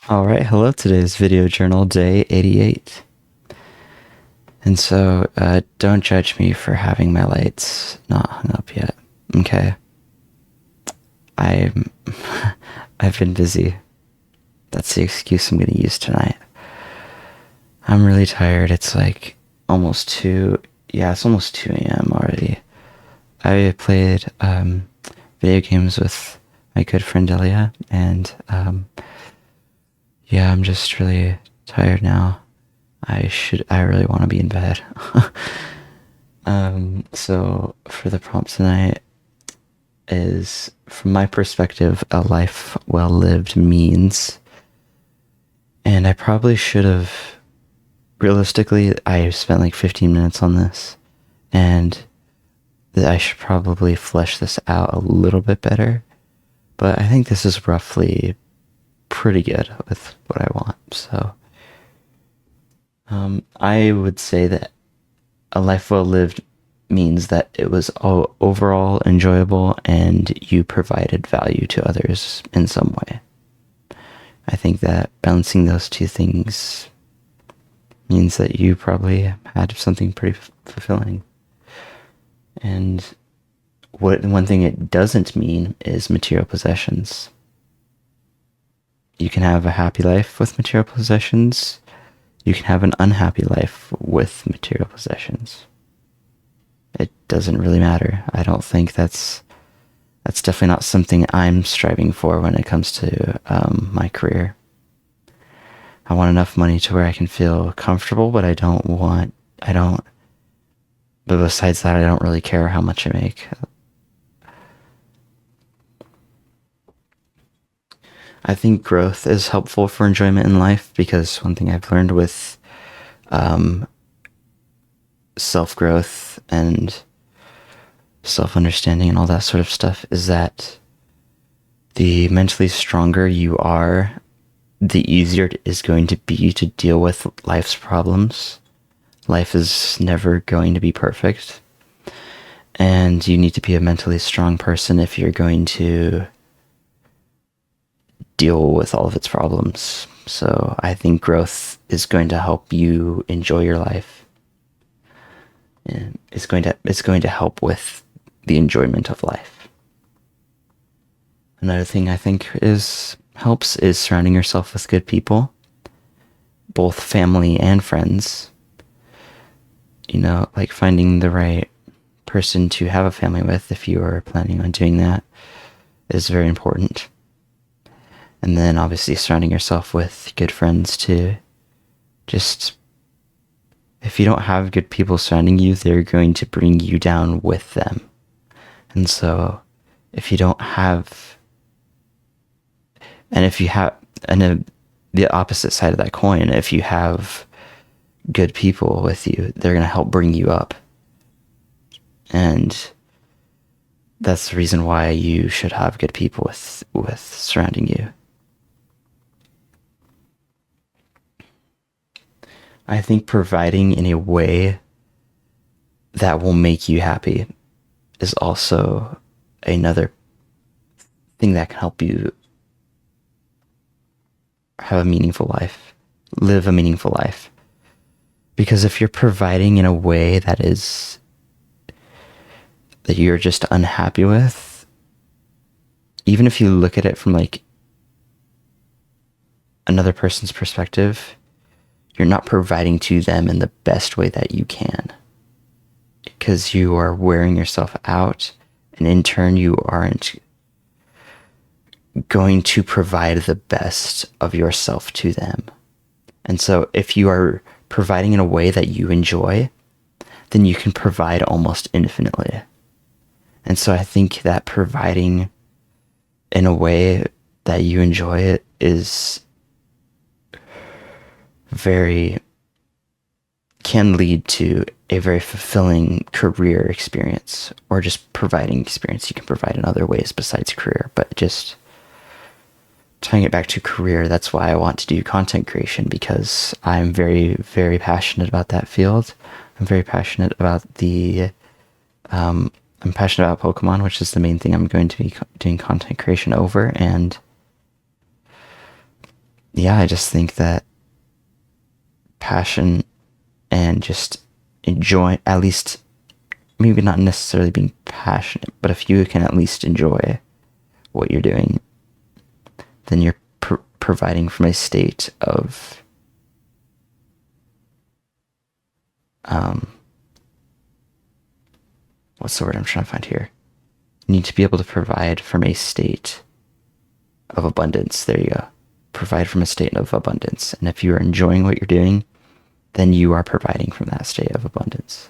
Alright, hello. Today's video journal day 88. And so, don't judge me for having my lights not hung up yet. Okay? I'm... I've been busy. That's the excuse I'm gonna use tonight. I'm really tired. It's like almost 2... Yeah, it's almost 2 a.m. already. I played, video games with my good friend Delia, and, yeah, I'm just really tired now. I really want to be in bed. So for the prompt tonight is, from my perspective, a life well lived means, and I probably should have, realistically, I spent like 15 minutes on this, and I should probably flesh this out a little bit better, but I think this is roughly pretty good with what I want, so I would say that a life well lived means that it was overall enjoyable and you provided value to others in some way. I think that balancing those two things means that you probably had something pretty fulfilling. And one thing it doesn't mean is material possessions. You can have a happy life with material possessions. You can have an unhappy life with material possessions. It doesn't really matter. I don't think that's definitely not something I'm striving for when it comes to my career. I want enough money to where I can feel comfortable, but but besides that, I don't really care how much I make. I think growth is helpful for enjoyment in life, because one thing I've learned with self-growth and self-understanding and all that sort of stuff is that the mentally stronger you are, the easier it is going to be to deal with life's problems. Life is never going to be perfect, and you need to be a mentally strong person if you're going to deal with all of its problems. So I think growth is going to help you enjoy your life. And it's going to help with the enjoyment of life. Another thing I think helps is surrounding yourself with good people, both family and friends. You know, like finding the right person to have a family with, if you are planning on doing that, is very important. And then obviously surrounding yourself with good friends too. Just, if you don't have good people surrounding you, they're going to bring you down with them. And so if you don't have, and if you have, and the opposite side of that coin, if you have good people with you, they're going to help bring you up. And that's the reason why you should have good people with surrounding you. I think providing in a way that will make you happy is also another thing that can help you have a meaningful life, live a meaningful life. Because if you're providing in a way that you're just unhappy with, even if you look at it from like another person's perspective, you're not providing to them in the best way that you can, because you are wearing yourself out, and in turn you aren't going to provide the best of yourself to them. And so if you are providing in a way that you enjoy, then you can provide almost infinitely. And so I think that providing in a way that you enjoy it is can lead to a very fulfilling career experience, or just providing experience you can provide in other ways besides career. But just tying it back to career, that's why I want to do content creation, because I'm very, very passionate about that field. I'm very passionate about I'm passionate about Pokemon, which is the main thing I'm going to be doing content creation over, and yeah, I just think that passion and just enjoy, at least, maybe not necessarily being passionate, but if you can at least enjoy what you're doing, then you're providing from a state of what's the word I'm trying to find here? You need to be able to provide from a state of abundance. There you go. Provide from a state of abundance. And if you are enjoying what you're doing, then you are providing from that state of abundance.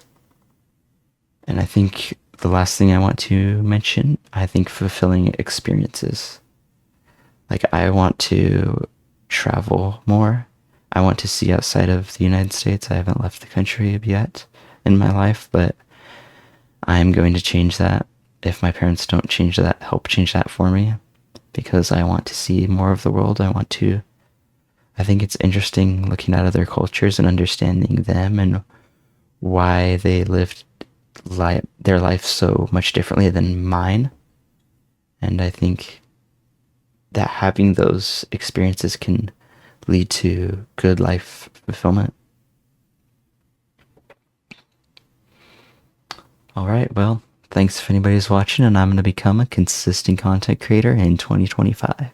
And I think the last thing I want to mention, I think fulfilling experiences. Like, I want to travel more. I want to see outside of the United States. I haven't left the country yet in my life, but I'm going to change that if my parents don't change that, help change that for me, because I want to see more of the world. I think it's interesting looking at other cultures and understanding them and why they lived their life so much differently than mine. And I think that having those experiences can lead to good life fulfillment. All right, well, thanks if anybody's watching, and I'm going to become a consistent content creator in 2025.